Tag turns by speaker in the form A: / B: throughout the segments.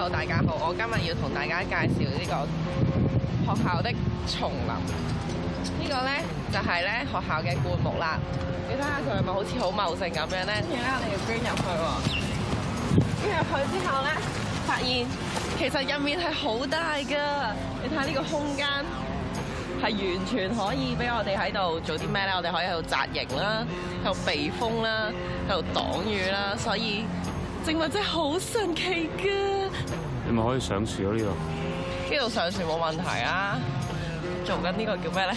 A: Hello， 大家好，我今日要同大家介紹呢個學校的叢林。呢個咧就係咧學校嘅灌木啦。你睇下佢係咪好似好茂盛咁樣咧？跟住咧，我哋要捐入去喎。捐入去之後咧，發現其實入面係好大㗎。你睇下呢個空間係完全可以俾我哋喺度做啲咩咧？我哋可以喺度紮營啦，喺度避風啦，喺度擋雨啦，所以植物真係好神奇㗎！
B: 你咪可以上樹咯呢度？
A: 呢度上樹冇問題啊！做緊呢個叫咩咧？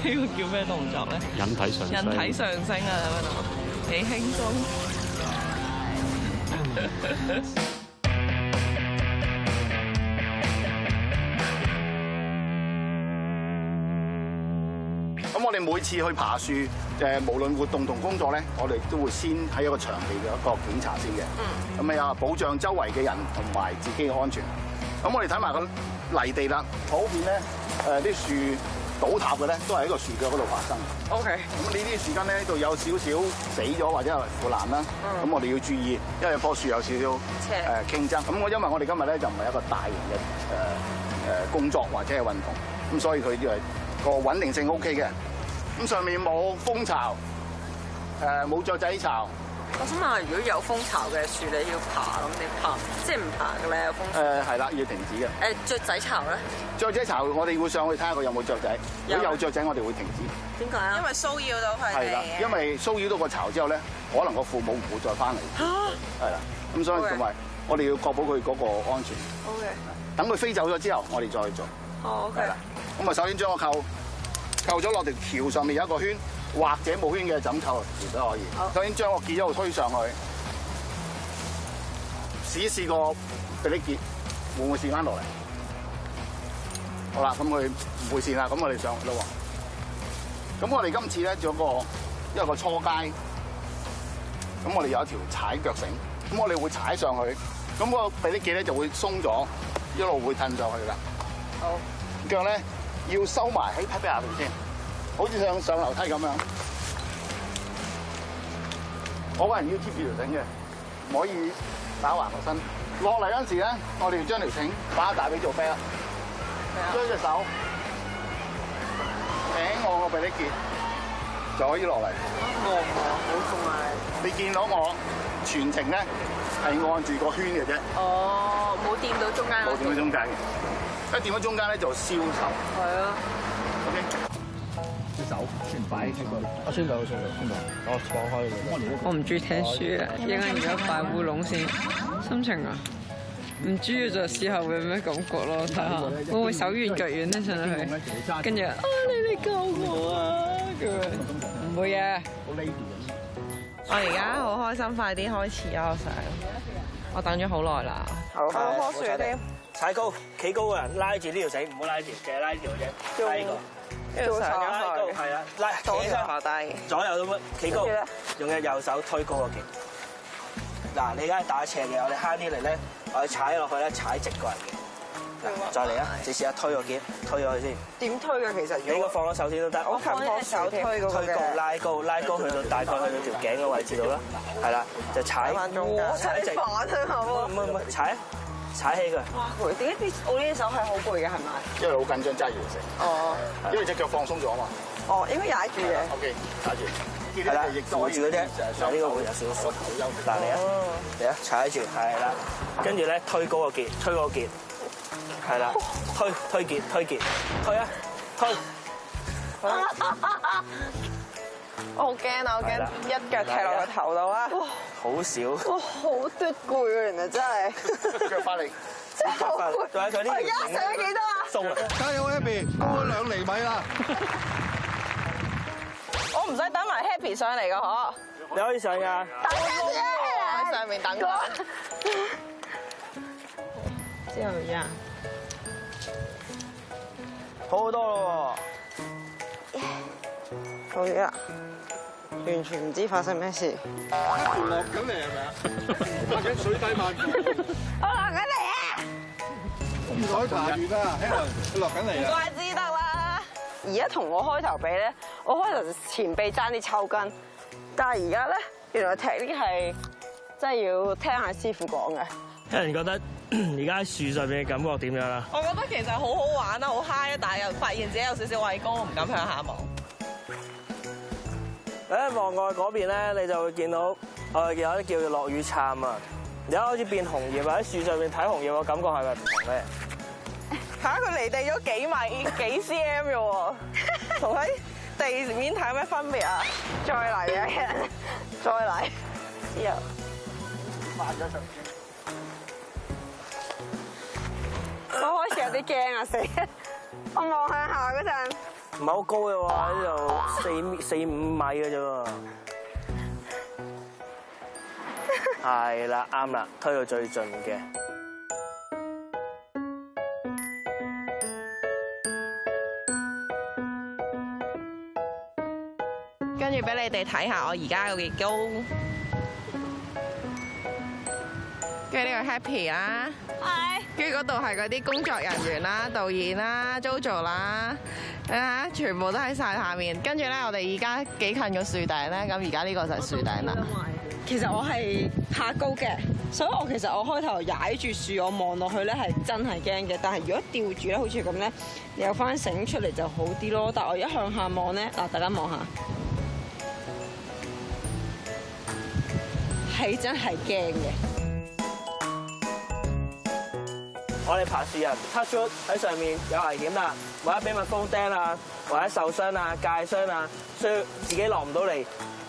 A: 呢個叫咩動作咧？
B: 引體上升。
A: 引體上升啊！喺度幾輕鬆。
C: 咁我哋每次去爬樹，無論活動同工作咧，我哋都會先喺一個場地嘅一個檢查先嘅。咁啊，保障周圍嘅人同埋自己嘅安全。咁我哋睇埋個泥地啦，普遍咧啲樹倒塌嘅咧，都係喺個樹腳嗰度發生。
A: OK。
C: 咁呢啲樹根咧度有少少死咗或者係腐爛啦。咁我哋要注意，因為棵樹有少少傾側。咁因為我哋今日咧就唔係一個大型嘅工作或者係運動，咁所以佢呢個穩定性 OK 嘅。咁上面冇蜂巢，冇雀仔巢。
D: 我想問，如果有蜂巢嘅樹你要爬，咁你爬即係唔爬嘅咧？有蜂巢
C: 係啦，要停止嘅。
D: 雀仔巢咧？
C: 雀仔巢我哋會上去睇下佢有冇雀仔。如果有雀仔，我哋會停止。
D: 點解啊？
A: 因為騷擾到佢哋。
C: 係啦，因為騷擾到個巢之後咧，可能個父母唔會再翻嚟。係啦，咁所以同埋我哋要確保佢嗰個安全。
D: OK。等
C: 佢飛走咗之後，我哋再去做。
D: 哦 OK。
C: 咁啊，首先將個扣咗落條橋上面有一個圈，或者冇圈嘅就咁扣條都可以。首先將個結一路推上去，試個俾啲結會唔會跣翻落嚟？好啦，咁佢唔會跣啦，咁我哋上啦喎。咁我哋今次咧做一個初階，咁我哋有一條踩腳繩，咁我哋會踩上去，咁個俾啲結咧就會鬆咗，一路會褪上去啦。好，腳咧要收埋喺梯底下邊先，好似上樓梯咁樣。我個人要貼住條繩嘅，唔可以打橫個身。落嚟嗰陣時咧，我哋要將條繩擺喺大髀做 back，將隻手頂我個鼻啲結，就可以落嚟。
D: 好重啊！
C: 你見到我全程咧係按住個圈嘅啫。
D: 哦，冇掂到中間。
C: 冇掂到中間嘅，一掂到中間咧就消愁。
D: 係啊。
C: OK。隻手全擺喺個，我穿到，我放開佢。
D: 我唔中意聽書啊，應該而家擺烏龍先。心情啊，唔知嘅就試下會有咩感覺咯，睇下會唔會手軟腳軟咧上去，跟住你哋救我啊咁樣，唔會嘅。
A: 我而家好開心，快啲開始啊！我等咗好耐啦。
D: 好，
A: 棵樹添。
E: 踩高，企高嘅人拉住呢條繩，唔好拉住，淨係拉呢條啫。拉呢個。
A: 要上
E: 拉高，
A: 去，
E: 係啊，拉
A: 左右下低，
E: 左右都乜，企高，用隻右手推高個頸。嗱，你而家係打斜嘅，我哋慳啲嚟咧，我哋踩落去咧，踩直個人嘅。再嚟啊！你試下推個頸，推咗去先。
D: 點推嘅其實？
E: 你應該放咗手先都得。
D: 我放隻手推嗰個
E: 推高，拉高去到大概去到條頸嘅位置度啦。係啦，就踩。
D: 踩直。
E: 唔，踩起佢。
D: 哇！攰，點解我呢隻手係好攰嘅係咪？
C: 因為好緊張揸住條繩。哦。因為隻腳放鬆咗啊嘛。
D: 哦，應該踩住嘅。
C: OK，踩住。
E: 係啦，扶住嗰啲，嗱呢個會有少少闊。嗱嚟啊，踩住，係啦，跟住咧推高個結，推個結，係啦，推結，推啊，推。
A: 我好驚啊！我驚一腳踢落個頭度啊！
E: 好少。
D: 哇，好嘟攰啊！原來真係。
C: 腳翻嚟。
D: 真係好攰。
E: 我而家
D: 上咗幾多啊？
E: 鬆啊！
C: 加油 ，Happy，高咗2厘米啦！
A: 我唔使等埋 Happy 上嚟噶嗬，
E: 你可以上㗎。
A: 我喺上面等佢。之後呀，
E: 好好多咯
D: 好嘢啦！完全唔知發生咩事。
C: 落緊嚟係咪啊？落緊水底漫步。
D: 我落緊嚟啊！
C: 唔海爬完啦 ，Helen， 落緊嚟啊！
A: 怪之得啦。
D: 而家同我開頭比咧，我開頭前臂爭啲抽筋，但係而家咧，原來踢呢係真係要聽下師傅講嘅。
E: 有人覺得而家喺樹上面嘅感覺點樣啦？
A: 我覺得其實好好玩啦，好 high 啊！但係又發現自己有少少畏高，唔敢向下望。
E: 誒，望過去嗰邊咧，你就會見到我哋有啲叫做落雨杉啊！而家開始變紅葉啊！喺樹上面睇紅葉嘅感覺係咪唔同咧？
A: 嚇！佢離地咗幾米幾 cm 嘅喎，同喺地面睇有咩分別啊？再嚟啊！再嚟之後
C: 慢咗上。
D: 我開始有啲驚啊！死！我望向下嗰陣，
E: 唔係好高嘅喎，呢度4、5米嘅啫喎。係啦，啱啦，推到最盡嘅。
A: 跟住俾你哋睇下我而家有幾高。跟住呢個 Happy 啦，跟住嗰度係嗰啲工作人員啦、導演啦、Jojo 啦，睇下全部都喺晒下面。跟住咧，我哋而家幾近個樹頂咧，咁而家呢個就係樹頂啦。
D: 其實我係怕高嘅，所以我其實我開頭踩住樹，我望落去咧係真係驚嘅。但係如果吊住咧，好似咁咧，你有翻繩出嚟就好啲咯。但係我一向下望咧，嗱，大家望下，係真係驚嘅。
E: 我哋爬樹人 touch wood 喺上面有危險啦，或者俾蜜蜂釘啊，或者受傷啊、戒傷啊，需要自己落唔到嚟。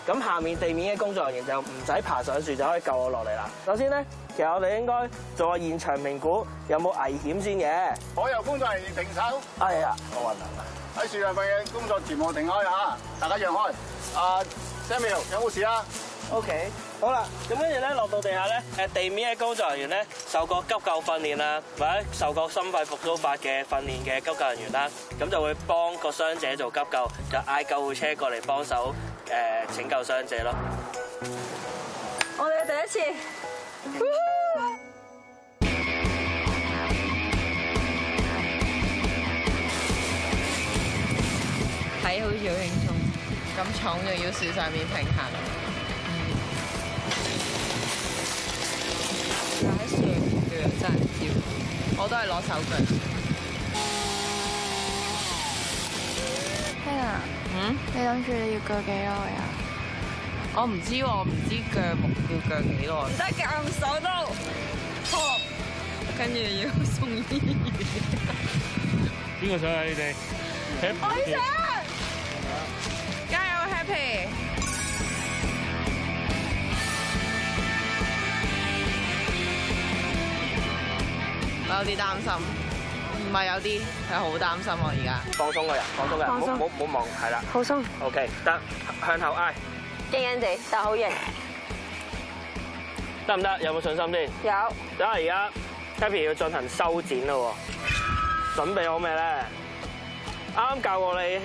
E: 咁下面地面嘅工作人員就唔使爬上樹就可以救我落嚟啦。首先咧，其實我哋應該做個現場評估，有冇危險先嘅。
C: 所有工作人員停手。
E: 哎呀，
C: 好核突啊！喺樹上邊嘅工作全部停開啊！大家讓開。Samuel 有冇事啊
E: OK， 好啦，咁跟住咧落到地下咧，地面嘅工作人員咧受過急救訓練啊，或者受過心肺復甦法嘅訓練嘅急救人員啦，咁就會幫個傷者做急救，就嗌救護車過嚟幫手拯救傷者咯。
D: 我哋嘅第一次，睇好似好輕鬆，
A: 咁重就要樹上面平衡。
D: 但喺樹上腳真係跳，
A: 我都係攞手鋸。
F: 你諗住你要鋸幾耐啊？
A: 我唔知喎，我唔知鋸木要鋸幾耐。
D: 唔得夾唔手都錯，跟住要送醫院。
B: 邊個想啊？你哋？
A: 我想，加油 Happy！我有啲擔心，唔係有啲，係好擔心我而家。
E: 放鬆個人，放鬆個人，唔好望，係啦。
F: 好鬆，
E: OK， 得，向後挨，
F: 驚驚地，但係好型。
E: 得唔得？有冇信心先？
F: 有。
E: 等下而家 Happy 要進行修剪咯喎，準備好咩咧？啱啱教過你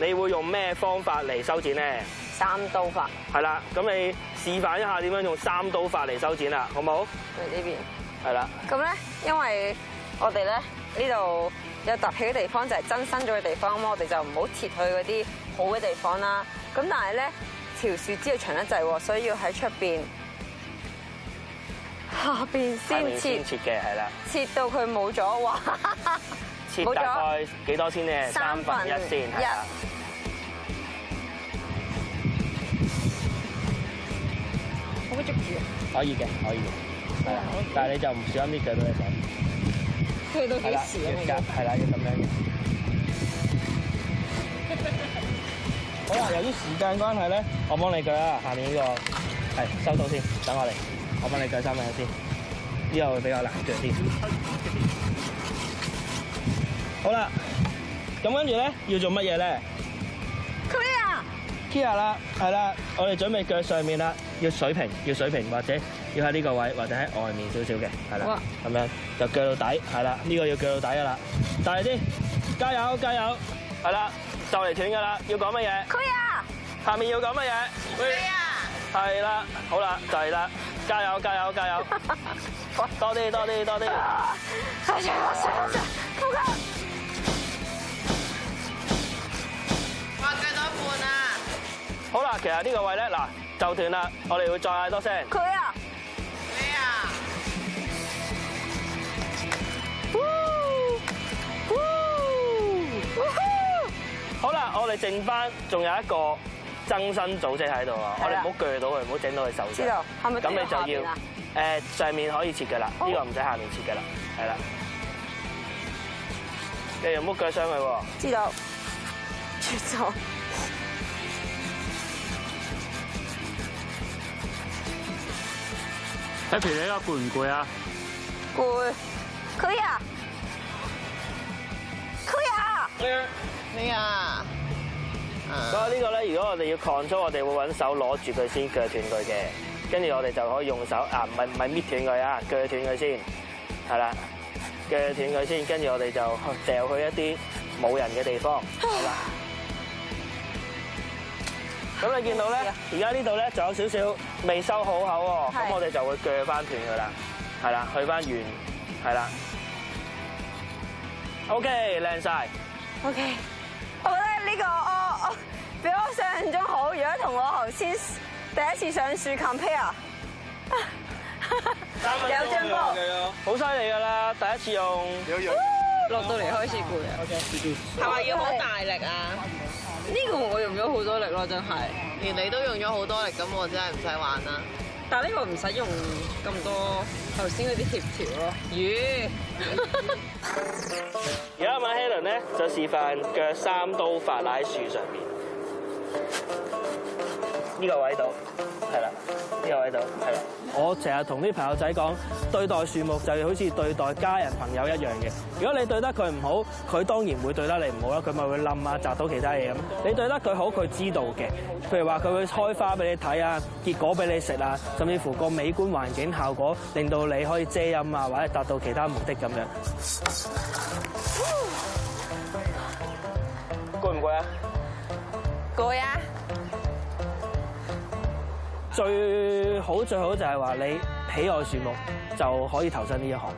E: 你會用咩方法嚟修剪咧
F: 3刀法。
E: 係啦，咁你示範一下點樣用3刀法嚟修剪啦，好唔好？
F: 嚟呢邊。
E: 係啦。
F: 咁咧，因為我哋咧呢度有凸起嘅地方，就係增生咗嘅地方，咁我哋就唔好切去嗰啲好嘅地方啦。咁但係咧條樹枝要長得滯喎，所以要喺出邊下邊先切
E: 嘅，係啦。
F: 切到佢冇咗，哇！
E: 切大概幾多先咧？1/3先，係啦。
F: 可唔可以捉住啊？
E: 可以嘅，可以嘅，係啦。但係你就唔小心啲腳到你手。
F: 去到幾時啊？
E: 係啦，要咁樣嘅。好啦，由於時間關係咧，我幫你鋸啦。下面呢個係收到先，等我嚟，我幫你鋸3樣先。呢個會比較難鋸啲。好啦，咁跟住咧要做乜嘢咧 ？Clear 啦，係啦，我哋準備鋸上面啦，要水平，或者要喺呢個位，或者喺外面少少嘅，係啦，咁樣就鋸到底，係啦，呢個要鋸到底噶啦，大力啲，加油，係啦，就嚟斷噶啦，要講乜嘢
F: Clear
E: 下面要講乜嘢
A: Clear
E: 係啦，好啦，就係啦，加油，多啲，
A: 哇，鋸到一半啦！
E: 好啦，其實呢個位咧嗱就斷啦，我哋會再嗌多聲。
F: Clear
A: 咩啊？
E: 哋剩翻仲有一個增生組織喺度啊！我哋唔好鋸到佢，唔好整到佢受傷。
F: 知道，係咪
E: 咁你就要上面可以切㗎啦，呢個唔使下面切㗎啦，係啦。你又唔好鋸傷佢喎。
F: 知道。知道。
B: Happy 你而家攰唔攰啊？
F: 攰。可以啊。可以啊。
A: 咩啊？
E: 所以呢個咧，如果我哋要 control，我哋會揾手攞住佢先，鋸斷佢嘅。跟住我哋就可以用手唔係搣斷佢啊，鋸斷佢先，係啦，鋸斷佢先。跟住我哋就掉去一啲冇人嘅地方，係啦。咁你見到咧，而家呢度咧就有少少未收好口喎，咁我哋就會鋸翻斷佢啦，係啦，去翻原，係啦。OK， 靚晒。
F: OK， 我覺得呢個我比我想象中好。如果同我頭先第一次上樹 compare， 有進步，
E: 好犀利㗎啦！第一次用，
D: 落到嚟開始攰啊！
A: 係咪要好大力啊？
D: 呢個我用咗好多力咯，真係。
A: 連你都用咗好多力，咁我真係唔使玩啦。
D: 但係呢個唔使用咁多頭先嗰啲協調咯。魚。
E: 而家馬希倫咧就示範腳3刀法喺樹上面，呢個位度係啦，呢個位度係啦。我成日同啲朋友仔講，對待樹木就好似對待家人朋友一樣嘅。如果你對得佢唔好，佢當然會對得你唔好啦，佢咪會冧啊，砸到其他嘢咁。你對得佢好，佢知道嘅。譬如話佢會開花俾你睇啊，結果俾你食啊，甚至乎個美觀環境效果令到你可以遮陰啊，或者達到其他目的咁樣。攰唔攰啊？
F: 攰啊！
E: 最好就係話你喜愛樹木就可以投身呢一行。